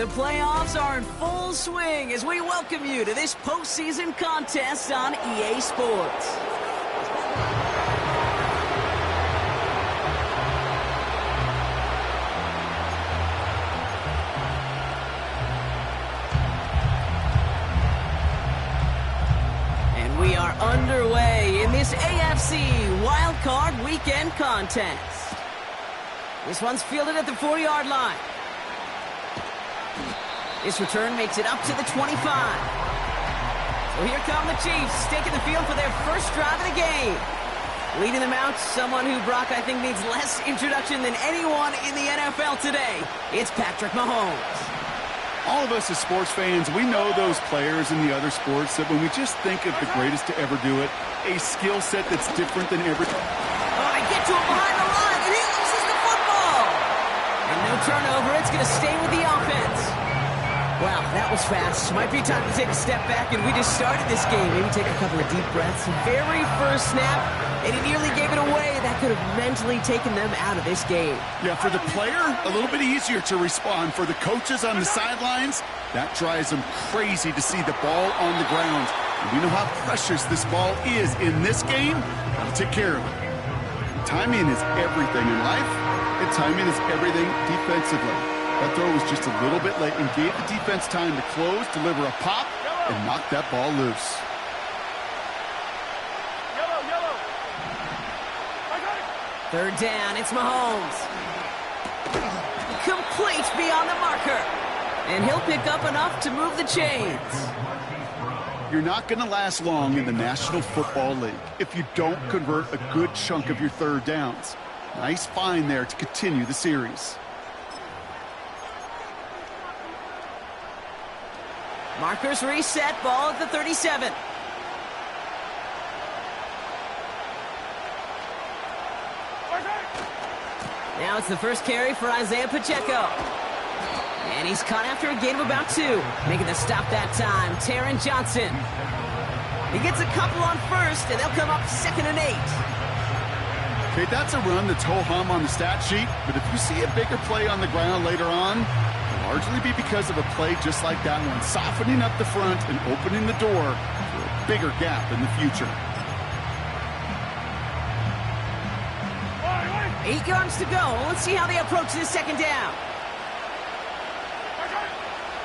The playoffs are in full swing as we welcome you to this postseason contest on EA Sports. And we are underway in this AFC Wildcard Weekend contest. This one's fielded at the 40-yard line. This return makes it up to the 25. So here come the Chiefs, taking the field for their first drive of the game. Leading them out, someone who, Brock, I think needs less introduction than anyone in the NFL today. It's Patrick Mahomes. All of us as sports fans, we know those players in the other sports that when we just think of the greatest to ever do it, a skill set that's different than every... Oh, they get to him behind the line, and he loses the football. And no turnover, it's going to stay with the offense. Wow, that was fast. Might be time to take a step back, and we just started this game. Maybe take a couple of deep breaths. Very first snap, and he nearly gave it away. That could have mentally taken them out of this game. Yeah, for the player, a little bit easier to respond. For the coaches on the sidelines, that drives them crazy to see the ball on the ground. And we know how precious this ball is in this game. Gotta take care of it. Timing is everything in life, and timing is everything defensively. That throw was just a little bit late and gave the defense time to close, deliver a pop, and knock that ball loose. Third down, it's Mahomes. Complete beyond the marker. And he'll pick up enough to move the chains. You're not going to last long in the National Football League if you don't convert a good chunk of your third downs. Nice find there to continue the series. Markers reset, ball at the 37. Now it's the first carry for Isaiah Pacheco. And he's caught after a gain of about 2. Making the stop that time, Taron Johnson. He gets a couple on first, and they'll come up 2nd and 8. Okay, that's a run that's ho-hum on the stat sheet, but if you see a bigger play on the ground later on, largely be because of a play just like that one, softening up the front and opening the door for a bigger gap in the future. 8 yards to go. Let's see how they approach this second down.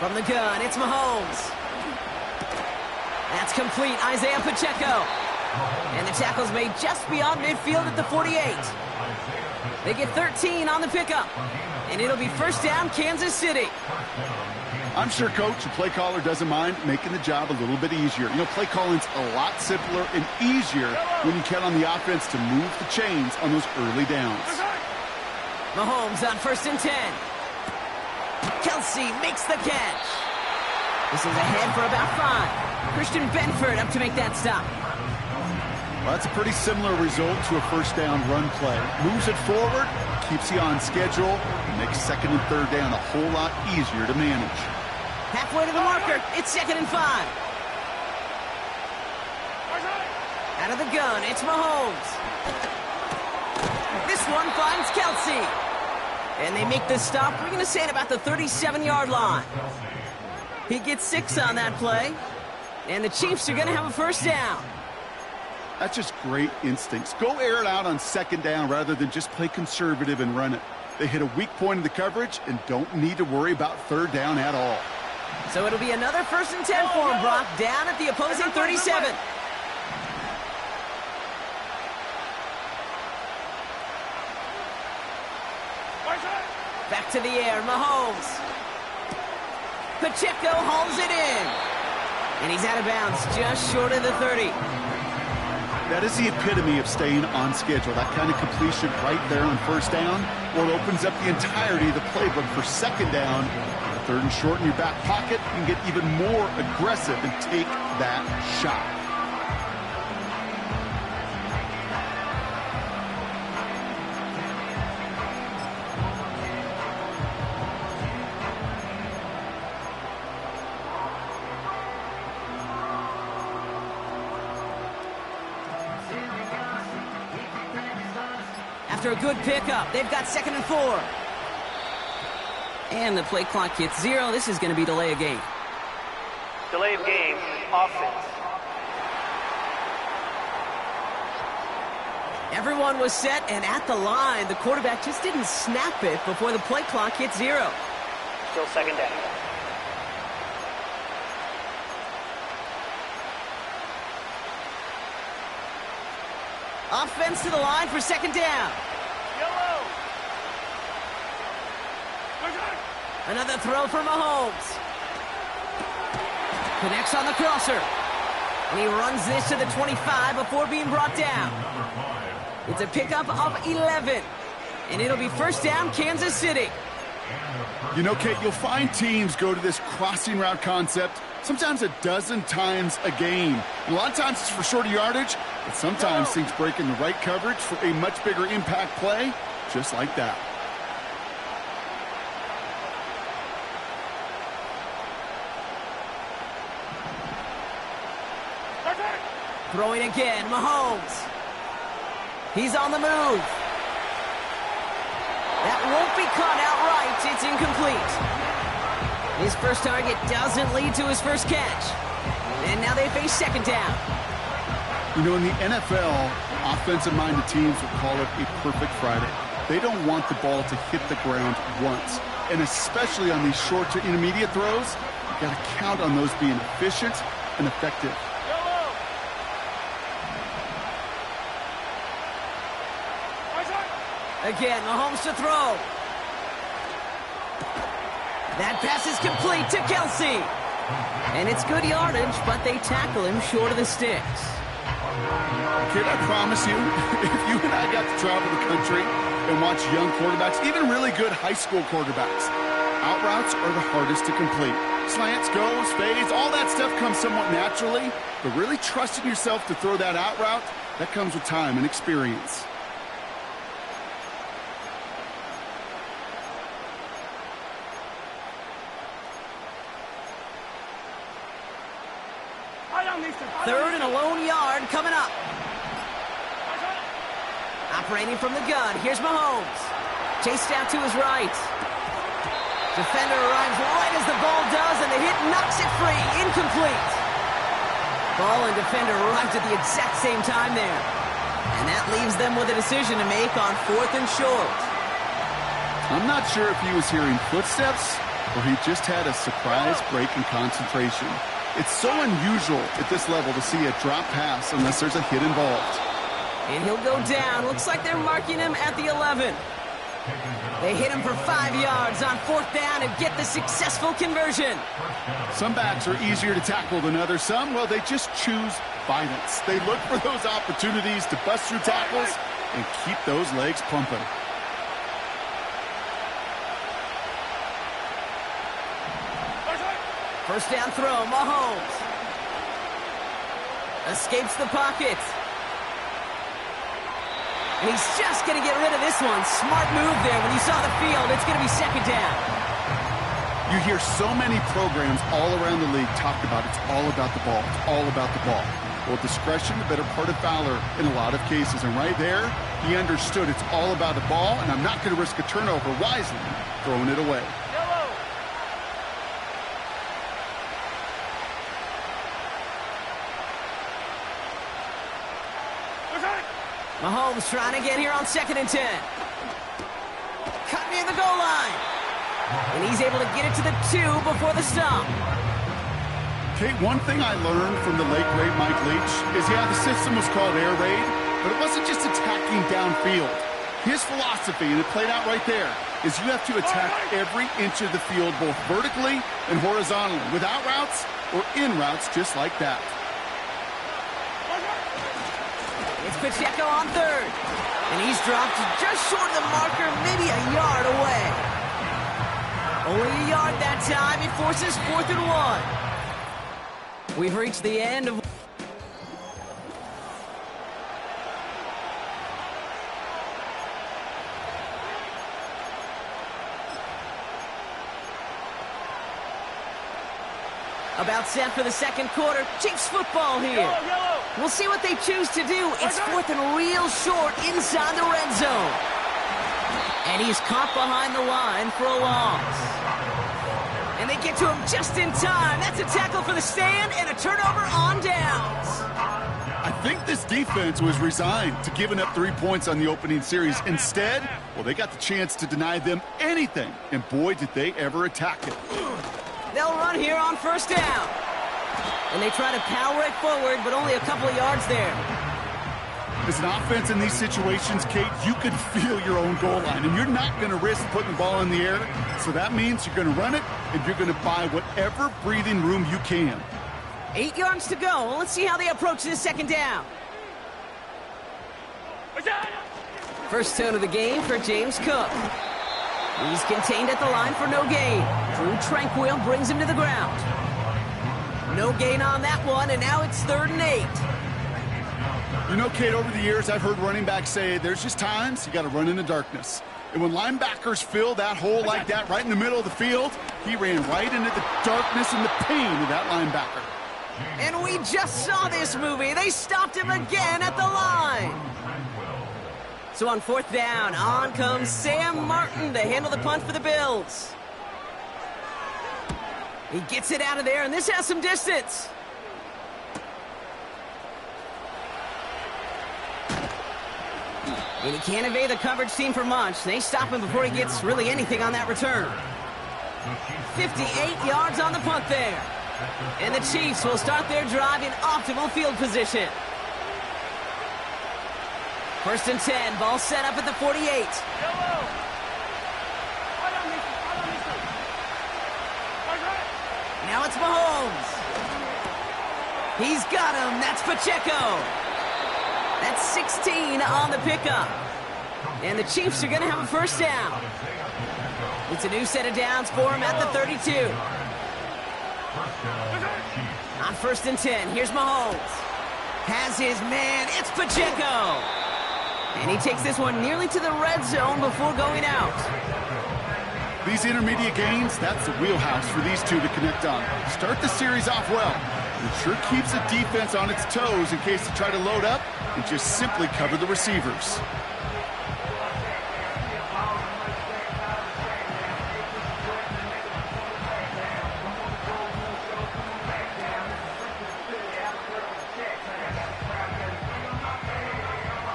From the gun, it's Mahomes. That's complete, Isaiah Pacheco. And the tackle's made just beyond midfield at the 48. They get 13 on the pickup. And it'll be first down, Kansas City. I'm sure coach and play caller doesn't mind making the job a little bit easier. You know, play calling's a lot simpler and easier when you count on the offense to move the chains on those early downs. Mahomes on 1st and 10. Kelsey makes the catch. This is ahead for about 5. Christian Benford up to make that stop. Well, that's a pretty similar result to a first down run play. Moves it forward, keeps you on schedule, and makes 2nd and 3rd down a whole lot easier to manage. Halfway to the marker, it's 2nd and 5. Out of the gun, it's Mahomes. This one finds Kelsey. And they make the stop, we're going to say at about the 37-yard line. He gets 6 on that play. And the Chiefs are going to have a first down. That's just great instincts. Go air it out on 2nd down rather than just play conservative and run it. They hit a weak point in the coverage and don't need to worry about 3rd down at all. So it'll be another 1st and 10 for him, Brock, down at the opposing 37. Back to the air, Mahomes. Pacheco hauls it in. And he's out of bounds, just short of the 30. That is the epitome of staying on schedule. That kind of completion right there on 1st down, or it opens up the entirety of the playbook for 2nd down. 3rd and short in your back pocket, you can get even more aggressive and take that shot. After a good pickup, they've got 2nd and 4. And the play clock hits 0. This is going to be delay of game. Delay of game, offense. Everyone was set and at the line. The quarterback just didn't snap it before the play clock hit 0. Still second down. Offense to the line for second down. Yellow. Another throw for Mahomes. Connects on the crosser. And he runs this to the 25 before being brought down. It's a pickup of 11. And it'll be first down, Kansas City. You know, Kate, you'll find teams go to this crossing route concept sometimes a dozen times a game. And a lot of times it's for shorter yardage, but sometimes things break in the right coverage for a much bigger impact play, just like that. Throwing again, Mahomes. He's on the move. That won't be caught outright. It's incomplete. His first target doesn't lead to his first catch. And now they face second down. You know, in the NFL, offensive-minded teams will call it a perfect Friday. They don't want the ball to hit the ground once. And especially on these short to intermediate throws, you've got to count on those being efficient and effective. Again, Mahomes to throw. That pass is complete to Kelsey. And it's good yardage, but they tackle him short of the sticks. Kid, I promise you, if you and I got to travel the country and watch young quarterbacks, even really good high school quarterbacks, out routes are the hardest to complete. Slants, goes, fades, all that stuff comes somewhat naturally, but really trusting yourself to throw that out route, that comes with time and experience. Third and a lone yard coming up. Operating from the gun, here's Mahomes. Chased out to his right. Defender arrives right as the ball does, and the hit knocks it free. Incomplete. Ball and defender arrived at the exact same time there. And that leaves them with a decision to make on 4th and short. I'm not sure if he was hearing footsteps or he just had a surprise break in concentration. It's so unusual at this level to see a drop pass unless there's a hit involved. And he'll go down. Looks like they're marking him at the 11. They hit him for 5 yards on 4th down and get the successful conversion. Some backs are easier to tackle than others. Some, well, they just choose violence. They look for those opportunities to bust through tackles and keep those legs pumping. First down throw, Mahomes. Escapes the pocket. And he's just going to get rid of this one. Smart move there. When you saw the field, it's going to be second down. You hear so many programs all around the league talk about it's all about the ball. It's all about the ball. Well, discretion, the better part of valor in a lot of cases. And right there, he understood it's all about the ball, and I'm not going to risk a turnover wisely, throwing it away. Mahomes trying to get here on 2nd and 10. Cut near the goal line. And he's able to get it to the 2 before the stop. Kate, one thing I learned from the late, great Mike Leach is, yeah, the system was called air raid, but it wasn't just attacking downfield. His philosophy, and it played out right there, is you have to attack every inch of the field, both vertically and horizontally, without routes or in routes just like that. It's Pacheco on 3rd. And he's dropped just short of the marker, maybe a yard away. Only a yard that time. It forces 4th and 1. We've reached the end of... About set for the second quarter. Chiefs football here. We'll see what they choose to do. It's 4th and real short inside the red zone. And he's caught behind the line for a loss. And they get to him just in time. That's a tackle for the stand and a turnover on downs. I think this defense was resigned to giving up 3 points on the opening series. Instead, well, they got the chance to deny them anything. And boy, did they ever attack it. They'll run here on first down. And they try to power it forward, but only a couple of yards there. As an offense in these situations, Kate, you can feel your own goal line, and you're not going to risk putting the ball in the air. So that means you're going to run it, and you're going to buy whatever breathing room you can. 8 yards to go. Let's see how they approach this second down. First tone of the game for James Cook. He's contained at the line for no gain. Drew Tranquil brings him to the ground. No gain on that one, and now it's 3rd and 8. You know, Kate, over the years, I've heard running backs say there's just times you got to run in the darkness. And when linebackers fill that hole like that right in the middle of the field, he ran right into the darkness and the pain of that linebacker. And we just saw this movie. They stopped him again at the line. So on 4th down, on comes Sam Martin to handle the punt for the Bills. He gets it out of there, and this has some distance. And he can't evade the coverage team for much. They stop him before he gets really anything on that return. 58 yards on the punt there. And the Chiefs will start their drive in optimal field position. 1st and 10, ball set up at the 48. Now it's Mahomes. He's got him. That's Pacheco. That's 16 on the pickup. And the Chiefs are going to have a first down. It's a new set of downs for him at the 32. On 1st and 10, here's Mahomes. Has his man. It's Pacheco. And he takes this one nearly to the red zone before going out. These intermediate gains, that's the wheelhouse for these two to connect on. Start the series off well. It sure keeps the defense on its toes in case they try to load up and just simply cover the receivers.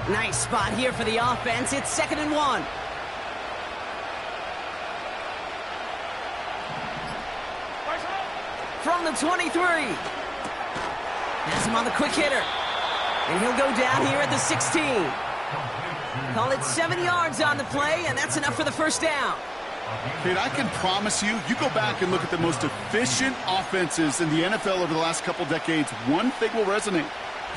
Nice spot here for the offense. It's 2nd and 1. From the 23. Has him on the quick hitter. And he'll go down here at the 16. Call it 7 yards on the play, and that's enough for the first down. Kate, I can promise you, you go back and look at the most efficient offenses in the NFL over the last couple decades, one thing will resonate.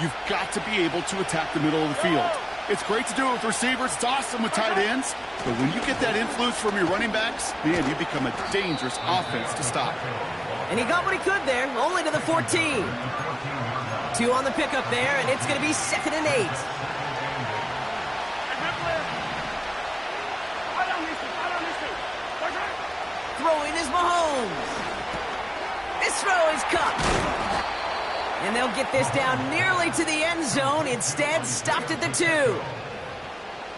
You've got to be able to attack the middle of the field. It's great to do it with receivers. It's awesome with tight ends. But when you get that influence from your running backs, man, you become a dangerous offense to stop. And he got what he could there, only to the 14. 2 on the pickup there, and it's going to be 2nd and 8. Throwing is Mahomes. This throw is caught. And they'll get this down nearly to the end zone. Instead, stopped at the 2.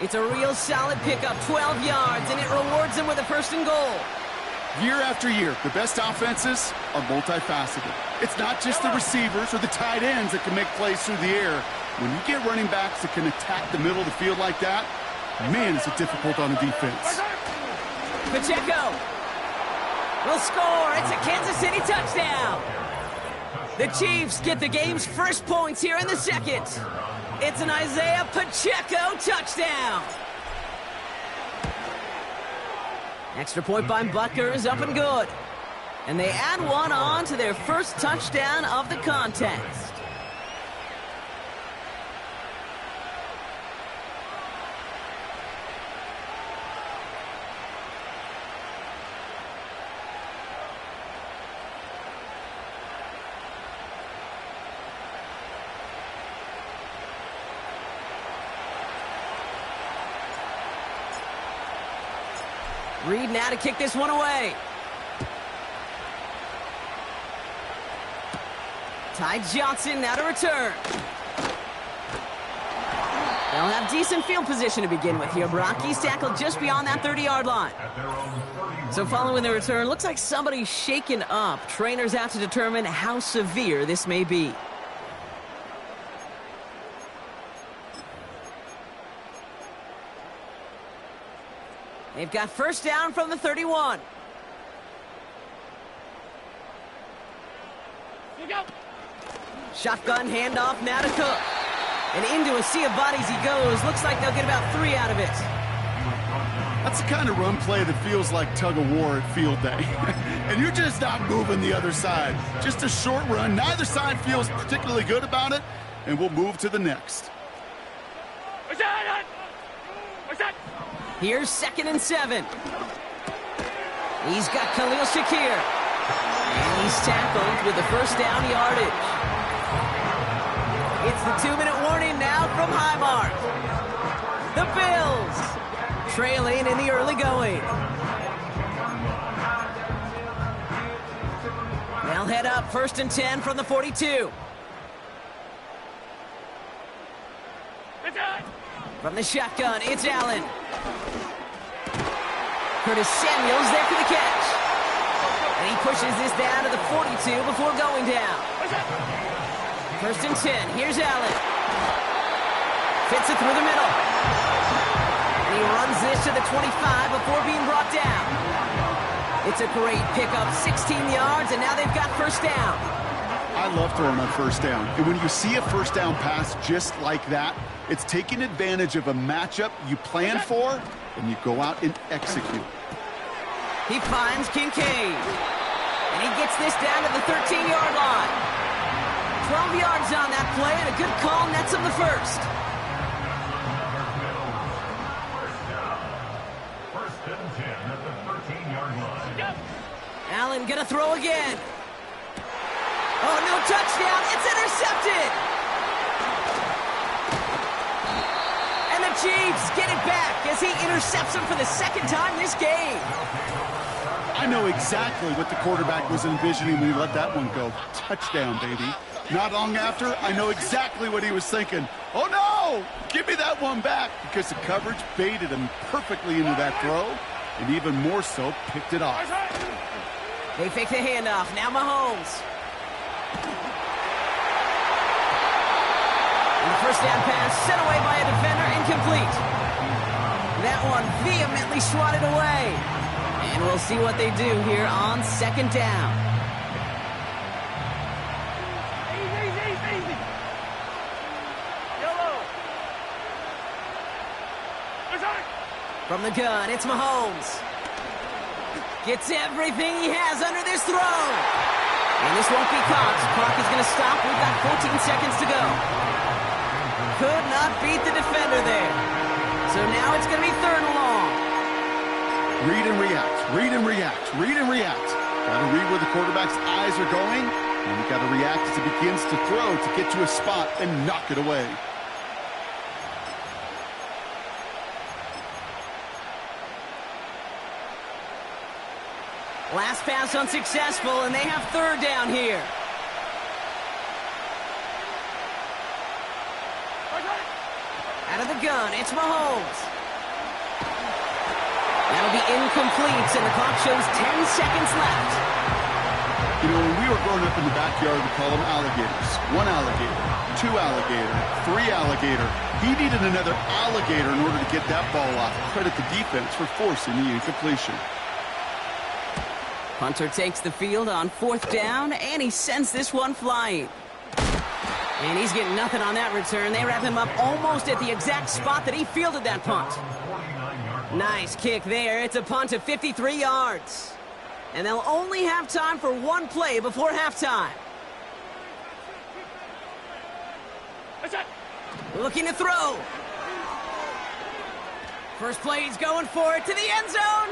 It's a real solid pickup, 12 yards, and it rewards them with a 1st and goal. Year after year, the best offenses are multifaceted. It's not just the receivers or the tight ends that can make plays through the air. When you get running backs that can attack the middle of the field like that, man, is it difficult on the defense. Pacheco will score. It's a Kansas City touchdown. The Chiefs get the game's first points here in the second. It's an Isaiah Pacheco touchdown. Extra point by Butker is up and good. And they add one on to their first touchdown of the contest. Reed now to kick this one away. Ty Johnson now to return. They'll have decent field position to begin with here, Brock. He's tackled just beyond that 30-yard line. So following the return, looks like somebody's shaken up. Trainers out to determine how severe this may be. They've got first down from the 31. Shotgun handoff now to Cook. And into a sea of bodies he goes. Looks like they'll get about 3 out of it. That's the kind of run play that feels like tug-of-war at field day. And you're just not moving the other side. Just a short run. Neither side feels particularly good about it. And we'll move to the next. Here's 2nd and 7. He's got Khalil Shakir. And he's tackled with the first down yardage. It's the 2-minute warning now from Highmark. The Bills trailing in the early going. They'll head up 1st and 10 from the 42. From the shotgun, it's Allen. Curtis Samuel's there for the catch. And he pushes this down to the 42 before going down. 1st and 10, here's Allen. Fits it through the middle. And he runs this to the 25 before being brought down. It's a great pickup, 16 yards, and now they've got first down. I love throwing on first down. And when you see a first down pass just like that, it's taking advantage of a matchup you plan for, and you go out and execute. He finds Kincaid. And he gets this down to the 13-yard line. 12 yards on that play, and a good call nets him the first. First and 10 at the 13-yard line. Allen gonna throw again. Oh, no touchdown. It's intercepted. And the Chiefs get it back as he intercepts him for the 2nd time this game. I know exactly what the quarterback was envisioning when he let that one go. Touchdown, baby. Not long after, I know exactly what he was thinking. Oh, no! Give me that one back, because the coverage baited him perfectly into that throw, and even more so, picked it off. They fake the handoff. Now Mahomes. And the first down pass sent away by a defender, incomplete. That one vehemently swatted away. And we'll see what they do here on 2nd down. From the gun, it's Mahomes. Gets everything he has under this throw. And this won't be caught. Clock is going to stop. We've got 14 seconds to go. Could not beat the defender there. So now it's going to be 3rd and long. Read and react, read and react, read and react. Got to read where the quarterback's eyes are going, and you got to react as he begins to throw to get to a spot and knock it away. Last pass unsuccessful, and they have 3rd down here. Out of the gun, it's Mahomes. That'll be incomplete, and the clock shows 10 seconds left. You know, when we were growing up in the backyard, we call them alligators. 1 alligator, 2 alligator, 3 alligator. He needed another alligator in order to get that ball off. Credit the defense for forcing the incompletion. Punter takes the field on 4th down, and he sends this one flying. And he's getting nothing on that return. They wrap him up almost at the exact spot that he fielded that punt. Nice kick there. It's a punt of 53 yards. And they'll only have time for 1 play before halftime. Looking to throw. First play, he's going for it to the end zone.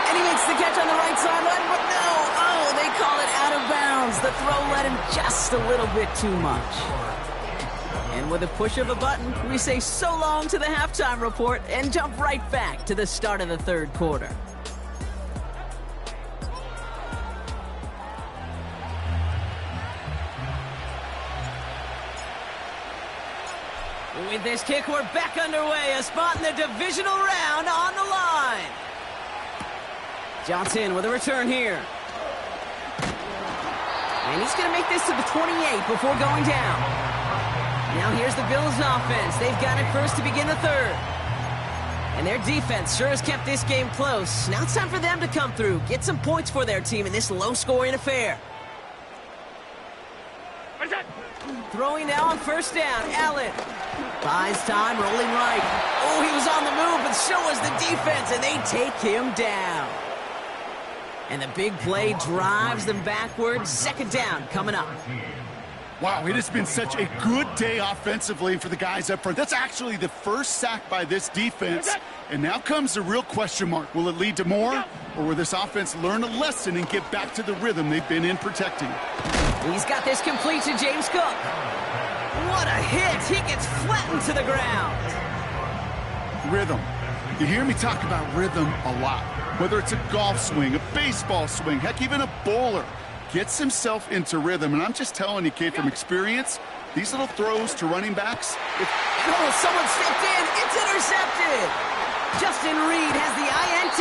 And he makes the catch on the right sideline, but no. Oh, they call it out of bounds. The throw led him just a little bit too much. And with a push of a button, we say so long to the halftime report and jump right back to the start of the 3rd quarter. With this kick, we're back underway. A spot in the divisional round on the line. Johnson with a return here. And he's going to make this to the 28 before going down. Now here's the Bills offense. They've got it first to begin the third. And their defense sure has kept this game close. Now it's time for them to come through, get some points for their team in this low-scoring affair. Throwing now on first down, Allen. Buys time, rolling right. Oh, he was on the move, but so was the defense, and they take him down. And the big play drives them backwards. Second down coming up. Wow, it has been such a good day offensively for the guys up front. That's actually the first sack by this defense. And now comes the real question mark. Will it lead to more? Or will this offense learn a lesson and get back to the rhythm they've been in protecting? He's got this complete to James Cook. What a hit. He gets flattened to the ground. Rhythm. You hear me talk about rhythm a lot. Whether it's a golf swing, a baseball swing, heck, even a bowler. Gets himself into rhythm. And I'm just telling you, kid, from experience, these little throws to running backs. Oh, someone stepped in. It's intercepted. Justin Reed has the INT.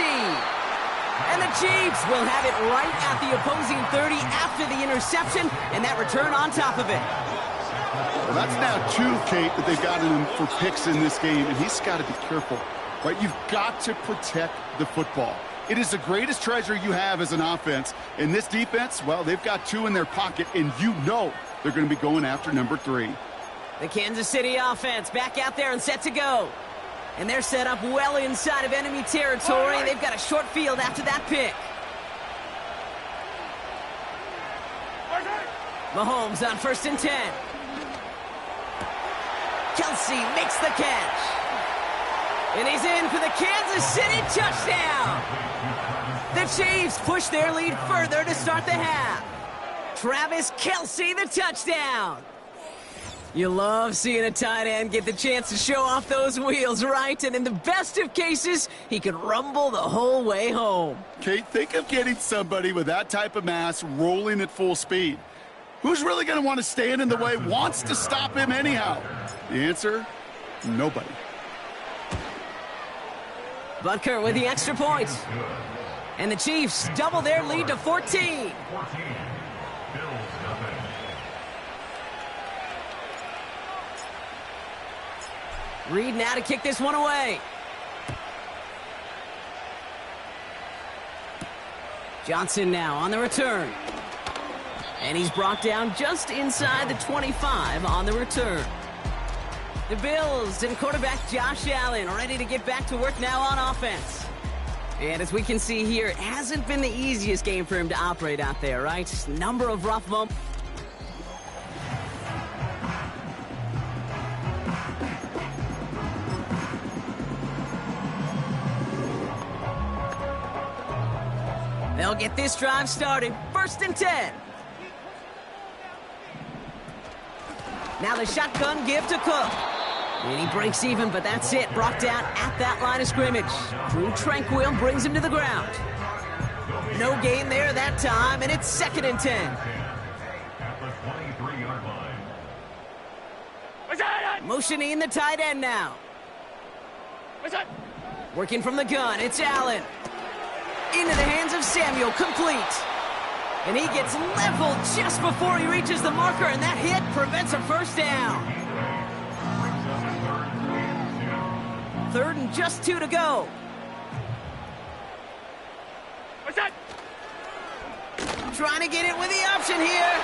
And the Chiefs will have it right at the opposing 30 after the interception, and that return on top of it. Well, that's now 2, Kate, that they've got him for picks in this game, and he's got to be careful, right? You've got to protect the football. It is the greatest treasure you have as an offense. And this defense, well, they've got 2 in their pocket, and you know they're going to be going after number 3. The Kansas City offense back out there and set to go. And they're set up well inside of enemy territory. They've got a short field after that pick. Mahomes on first and 10. Kelsey makes the catch. And he's in for the Kansas City touchdown. The Chiefs push their lead further to start the half. Travis Kelsey, the touchdown. You love seeing a tight end get the chance to show off those wheels, right? And in the best of cases, he can rumble the whole way home. Kate, think of getting somebody with that type of mass rolling at full speed. Who's really going to want to stand in the way, wants to stop him anyhow? The answer, nobody. Butker with the extra point. And the Chiefs double their lead to 14. Reed now to kick this one away. Johnson now on the return. And he's brought down just inside the 25 on the return. The Bills and quarterback Josh Allen ready to get back to work now on offense. And as we can see here, it hasn't been the easiest game for him to operate out there, right? Number of rough moments. They'll get this drive started. First and 10. Now the shotgun give to Cook. And he breaks even, but that's it. Brought down at that line of scrimmage. Drew Tranquil brings him to the ground. No gain there that time, and it's second and 10. Motioning the tight end now. Working from the gun, it's Allen. Into the hands of Samuel, complete. And he gets leveled just before he reaches the marker, and that hit prevents a first down. Third and just 2 to go. Trying to get it with the option here.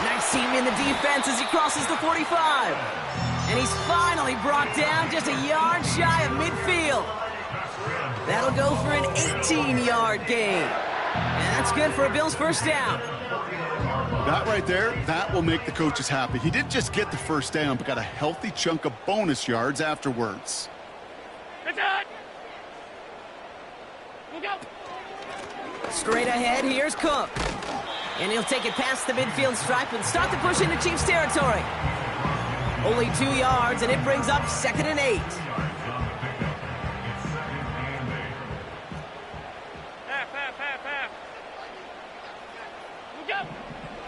Nice team in the defense as he crosses the 45. And he's finally brought down just a yard shy of midfield. That'll go for an 18-yard gain. And that's good for a Bills first down. That right there, that will make the coaches happy. He didn't just get the first down, but got a healthy chunk of bonus yards afterwards. Straight ahead, here's Cook. And he'll take it past the midfield stripe and start the push into Chiefs territory. Only 2 yards, and it brings up second and 8.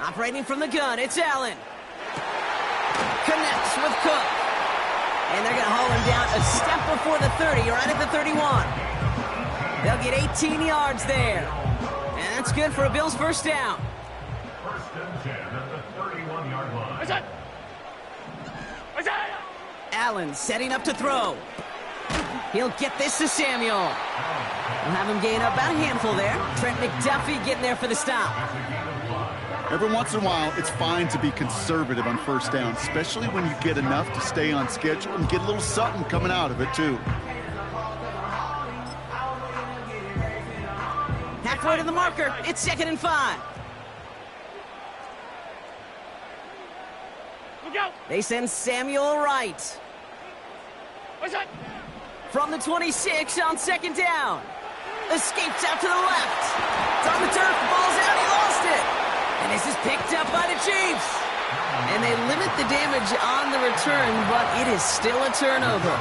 Operating from the gun, it's Allen. Connects with Cook. And they're going to haul him down a step before the 30, right at the 31. They'll get 18 yards there. And that's good for a Bills first down. First and 10 at the 31-yard line. What's that? What's that? Allen setting up to throw. He'll get this to Samuel. We'll have him gain up about a handful there. Trent McDuffie getting there for the stop. Every once in a while, it's fine to be conservative on first down, especially when you get enough to stay on schedule and get a little something coming out of it, too. Halfway to the marker. It's 2nd and 5. Look out! They send Samuel right. What's that? From the 26 on 2nd down. Escapes out to the left. It's on the turf. Ball's out. He lost it. And this is picked up by the Chiefs. And they limit the damage on the return, but it is still a turnover.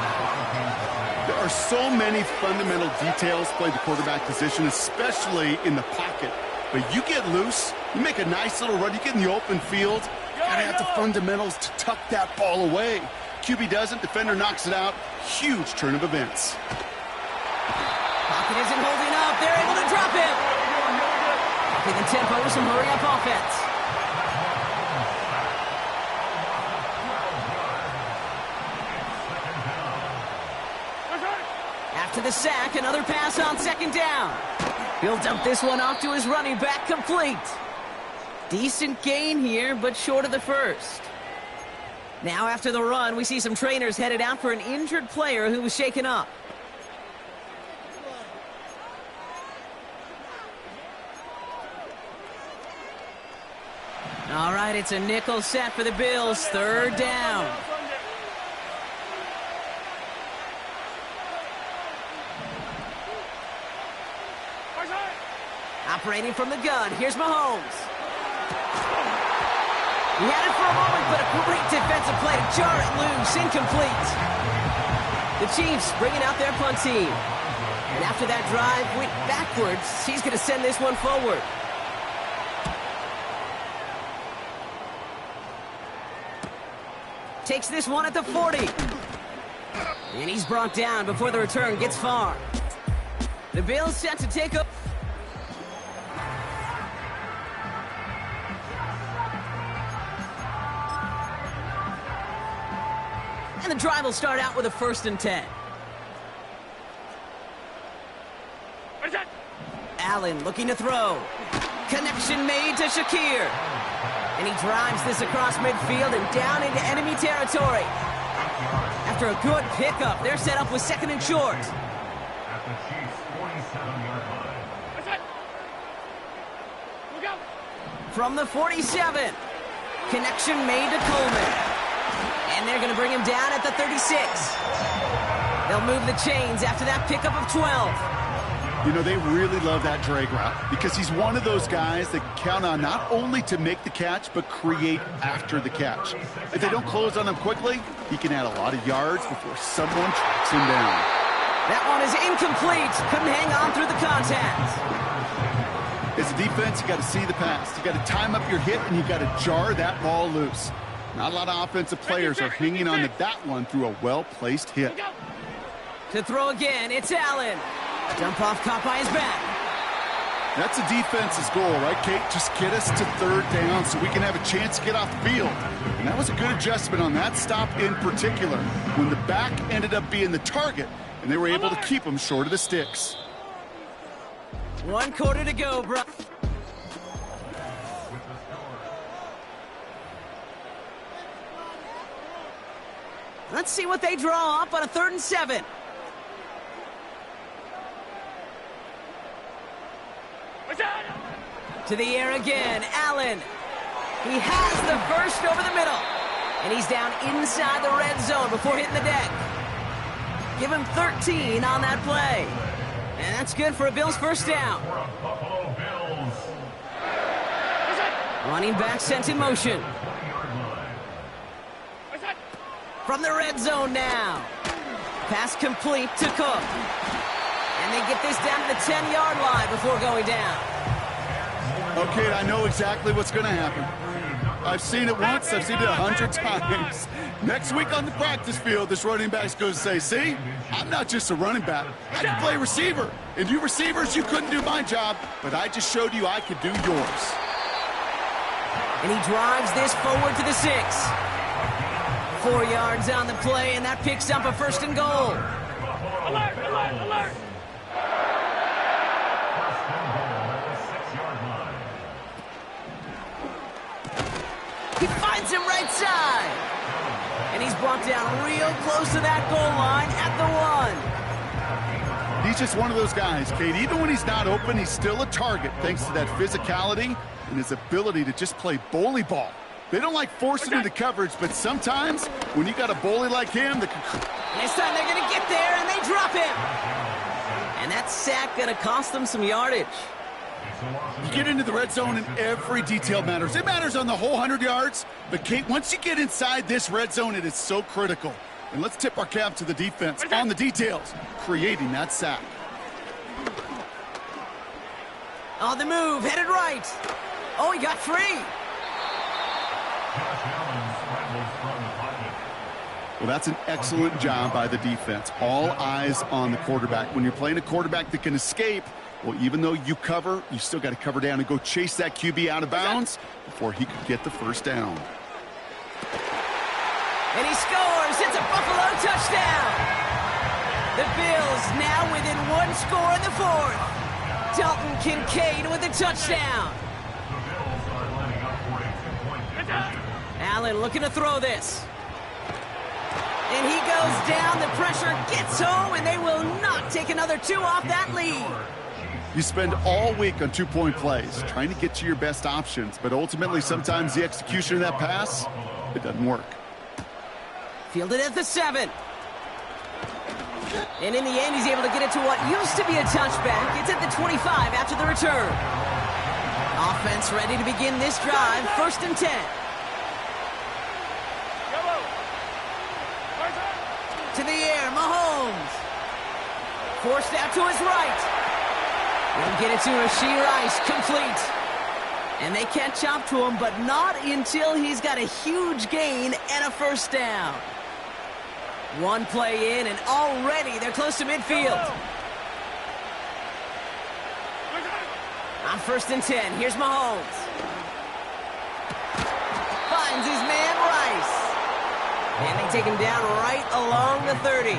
There are so many fundamental details play the quarterback position, especially in the pocket. But you get loose, you make a nice little run, you get in the open field, you gotta have the fundamentals to tuck that ball away. QB doesn't, defender knocks it out. Huge turn of events. Pocket isn't holding up. They're able to drop him. Upping the tempo with some hurry-up offense. After the sack, another pass on 2nd down. He'll dump this one off to his running back, complete. Decent gain here, but short of the first. Now after the run, we see some trainers headed out for an injured player who was shaken up. All right, it's a nickel set for the Bills. 3rd down. Operating from the gun, here's Mahomes. He had it for a moment, but a great defensive play to jar it loose, incomplete. The Chiefs bringing out their punt team. And after that drive went backwards, he's going to send this one forward. Takes this one at the 40. And he's brought down before the return gets far. The Bills set to take up. And the drive will start out with a 1st and 10. What's that? Allen looking to throw. Connection made to Shakir. And he drives this across midfield and down into enemy territory. After a good pickup, they're set up with 2nd and short. At the Chiefs' 47-yard line. What's that? Look out! From the 47. Connection made to Coleman. And they're going to bring him down at the 36. They'll move the chains after that pickup of 12. You know, they really love that drag route because he's one of those guys that can count on not only to make the catch, but create after the catch. If they don't close on him quickly, he can add a lot of yards before someone tracks him down. That one is incomplete. Couldn't hang on through the contact. As a defense, you got to see the pass. You got to time up your hit, and you got to jar that ball loose. Not a lot of offensive players are hanging on to that one through a well-placed hit. To throw again, it's Allen. Dump off caught by his back. That's a defense's goal, right, Kate? Just get us to 3rd down so we can have a chance to get off the field. And that was a good adjustment on that stop in particular, when the back ended up being the target, and they were able to keep him short of the sticks. 1 quarter to go, bro. Let's see what they draw up on a 3rd and 7. To the air again, Allen. He has the first over the middle. And he's down inside the red zone before hitting the deck. Give him 13 on that play. And that's good for a Bills first down. Buffalo Bills. Running back sent in motion. From the red zone now. Pass complete to Cook. And they get this down to the 10-yard line before going down. Okay, I know exactly what's going to happen. I've seen it once, I've seen it 100 times. Next week on the practice field, this running back's going to say, see, I'm not just a running back. I can play receiver. And you receivers, you couldn't do my job, but I just showed you I could do yours. And he drives this forward to the 6. 4 yards on the play, and that picks up a 1st and goal. Alert, alert, alert! First and goal at the 6-yard line. He finds him right side. And he's brought down real close to that goal line at the 1. He's just one of those guys, Kate. Even when he's not open, he's still a target thanks to that physicality and his ability to just play bully ball. They don't like forcing into coverage, but sometimes when you got a bully like him, this time they're going to get there, and they drop him. And that sack going to cost them some yardage. you get into the red zone and every detail matters. It matters on the whole 100 yards, but Kate, once you get inside this red zone, it is so critical. And let's tip our cap to the defense on the details, creating that sack. On the move, headed right. Oh, he got free. Well, that's an excellent job by the defense. All eyes on the quarterback. When you're playing a quarterback that can escape, well, even though you cover, you still got to cover down and go chase that QB out of bounds before he could get the first down. And he scores. It's a Buffalo touchdown. The Bills now within one score in the fourth. Dalton Kincaid with a touchdown. Allen looking to throw this. And he goes down. The pressure gets home, and they will not take another two off that lead. You spend all week on two-point plays, trying to get to your best options, but ultimately sometimes the execution of that pass, it doesn't work. Fielded at the 7. And in the end, he's able to get it to what used to be a touchback. It's at the 25 after the return. Offense ready to begin this drive. 1st and 10. To the air, Mahomes. Forced out to his right. They'll get it to Rashee Rice, complete. And they catch up to him, but not until he's got a huge gain and a first down. One play in, and already they're close to midfield. On 1st and 10, here's Mahomes. Finds his man Rice. And they take him down right along the 30.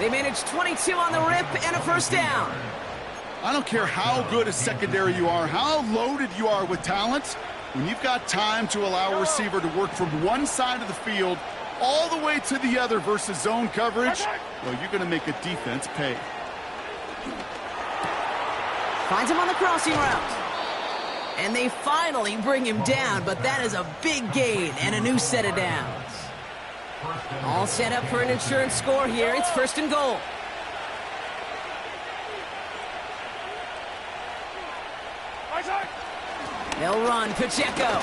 They manage 22 on the rip and a first down. I don't care how good a secondary you are, how loaded you are with talent. When you've got time to allow a receiver to work from one side of the field all the way to the other versus zone coverage, well, you're going to make a defense pay. Finds him on the crossing route. And they finally bring him down, but that is a big gain and a new set of downs. All set up for an insurance score here. It's 1st and goal. They'll run Pacheco.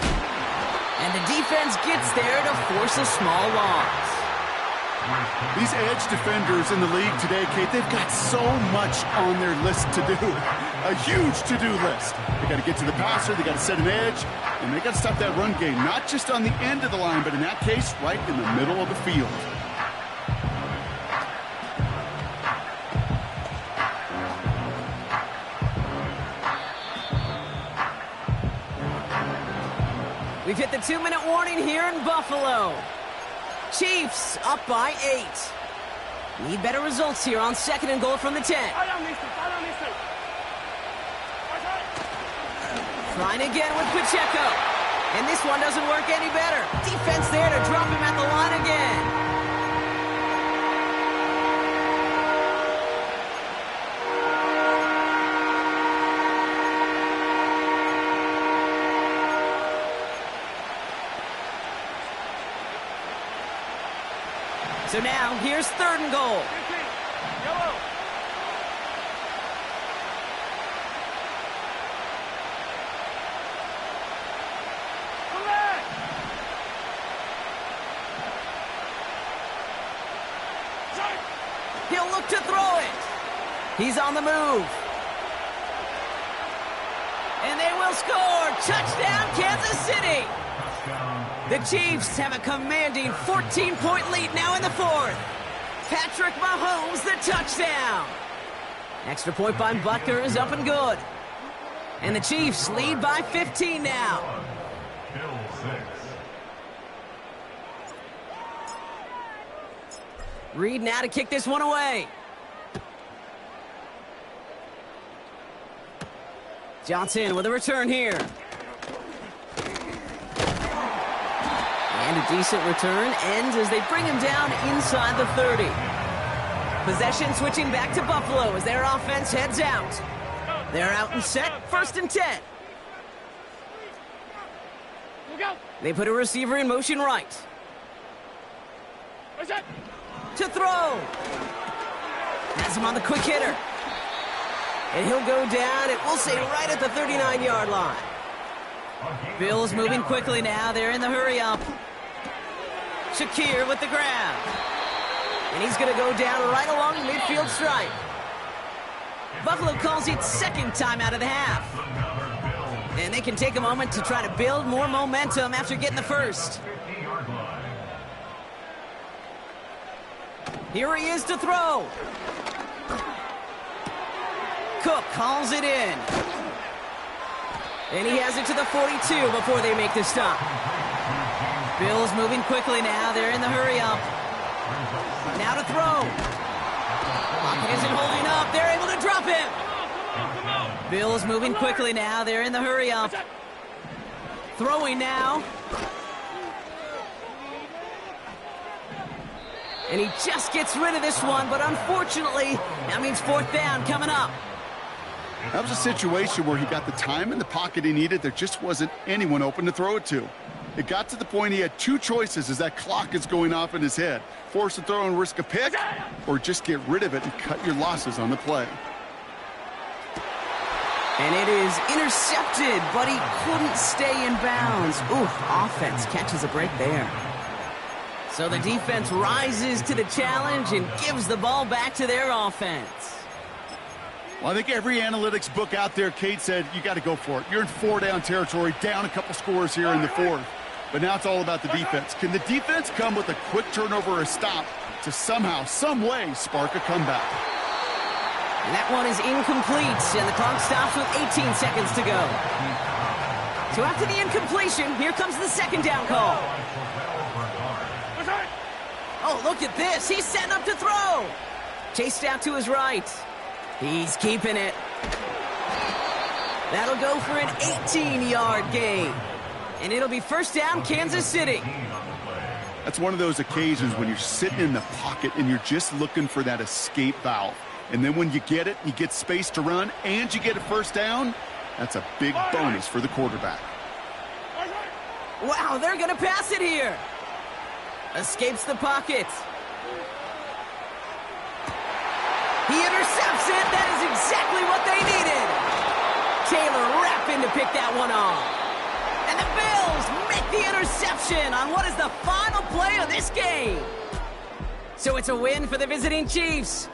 And the defense gets there to force a small loss. These edge defenders in the league today, Kate, they've got so much on their list to do. A huge to-do list. They got to get to the passer, they got to set an edge, and they got to stop that run game, not just on the end of the line, but in that case, right in the middle of the field. We've hit the 2-minute warning here in Buffalo. Chiefs up by 8. Need better results here on 2nd and goal from the 10. Trying again with Pacheco. And this one doesn't work any better. Defense there to drop him at the line again. So now, here's 3rd and goal. He'll look to throw it. He's on the move. And they will score. Touchdown, Kansas City. Touchdown. The Chiefs have a commanding 14-point lead now in the fourth. Patrick Mahomes, the touchdown. Extra point by Butker is up and good. And the Chiefs lead by 15 now. Bill 6. Reed now to kick this one away. Johnson with a return here. And a decent return ends as they bring him down inside the 30. Possession switching back to Buffalo as their offense heads out. They're out and set, 1st and 10. They put a receiver in motion right. To throw. Has him on the quick hitter. And he'll go down, and we'll say right at the 39-yard line. Bills moving quickly now. They're in the hurry-up. Shakir with the grab. And he's going to go down right along the midfield stripe. Buffalo calls it 2nd time out of the half. And they can take a moment to try to build more momentum after getting the first. Here he is to throw. Cook calls it in. And he has it to the 42 before they make the stop. Bills moving quickly now. They're in the hurry-up. Now to throw. Pocket isn't holding up. They're able to drop him. Bills moving quickly now. They're in the hurry-up. Throwing now. And he just gets rid of this one, but unfortunately, that means 4th down coming up. That was a situation where he got the time in the pocket he needed. There just wasn't anyone open to throw it to. It got to the point he had 2 choices as that clock is going off in his head. Force a throw and risk a pick, or just get rid of it and cut your losses on the play. And it is intercepted, but he couldn't stay in bounds. Oof, offense catches a break there. So the defense rises to the challenge and gives the ball back to their offense. Well, I think every analytics book out there, Kate, said you got to go for it. You're in 4-down territory, down a couple scores here in the 4th. But now it's all about the defense. Can the defense come with a quick turnover or a stop to somehow, some way, spark a comeback? And that one is incomplete, and the clock stops with 18 seconds to go. So after the incompletion, here comes the 2nd down call. Oh, look at this. He's setting up to throw. Chased out to his right. He's keeping it. That'll go for an 18-yard gain. And it'll be 1st down, Kansas City. That's one of those occasions when you're sitting in the pocket and you're just looking for that escape valve. And then when you get it, you get space to run, and you get a 1st down, that's a big bonus for the quarterback. Wow, they're going to pass it here. Escapes the pocket. He intercepts it. That is exactly what they needed. Taylor rapping to pick that one off. And the Bills make the interception on what is the final play of this game. So it's a win for the visiting Chiefs.